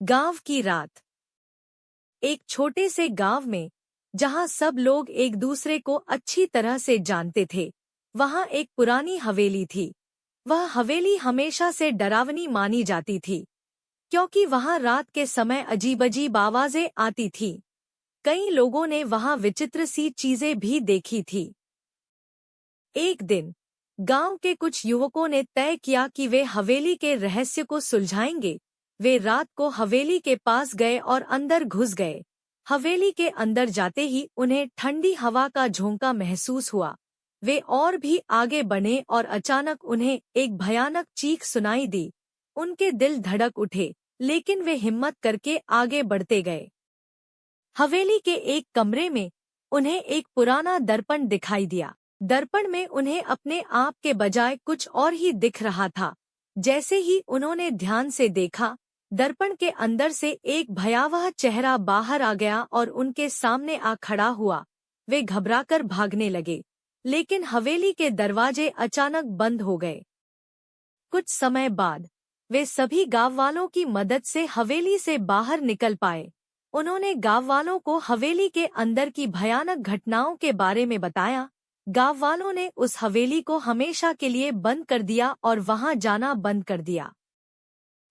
गांव की रात। एक छोटे से गांव में, जहां सब लोग एक दूसरे को अच्छी तरह से जानते थे, वहां एक पुरानी हवेली थी। वह हवेली हमेशा से डरावनी मानी जाती थी, क्योंकि वहां रात के समय अजीब अजीब आवाजें आती थीं। कई लोगों ने वहां विचित्र सी चीजें भी देखी थी। एक दिन गांव के कुछ युवकों ने तय किया कि वे हवेली के रहस्य को सुलझाएंगे। वे रात को हवेली के पास गए और अंदर घुस गए। हवेली के अंदर जाते ही उन्हें ठंडी हवा का झोंका महसूस हुआ। वे और भी आगे बढ़े और अचानक उन्हें एक भयानक चीख सुनाई दी। उनके दिल धड़क उठे, लेकिन वे हिम्मत करके आगे बढ़ते गए। हवेली के एक कमरे में उन्हें एक पुराना दर्पण दिखाई दिया। दर्पण में उन्हें अपने आप के बजाय कुछ और ही दिख रहा था। जैसे ही उन्होंने ध्यान से देखा, दर्पण के अंदर से एक भयावह चेहरा बाहर आ गया और उनके सामने आ खड़ा हुआ। वे घबराकर भागने लगे, लेकिन हवेली के दरवाजे अचानक बंद हो गए। कुछ समय बाद वे सभी गांववालों की मदद से हवेली से बाहर निकल पाए। उन्होंने गांववालों को हवेली के अंदर की भयानक घटनाओं के बारे में बताया। गांववालों ने उस हवेली को हमेशा के लिए बंद कर दिया और वहां जाना बंद कर दिया।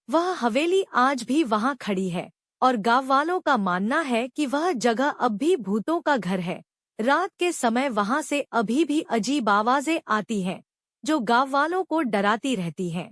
वह हवेली आज भी वहां खड़ी है और गांववालों का मानना है कि वह जगह अब भी भूतों का घर है। रात के समय वहां से अभी भी अजीब आवाजें आती हैं, जो गांववालों को डराती रहती हैं।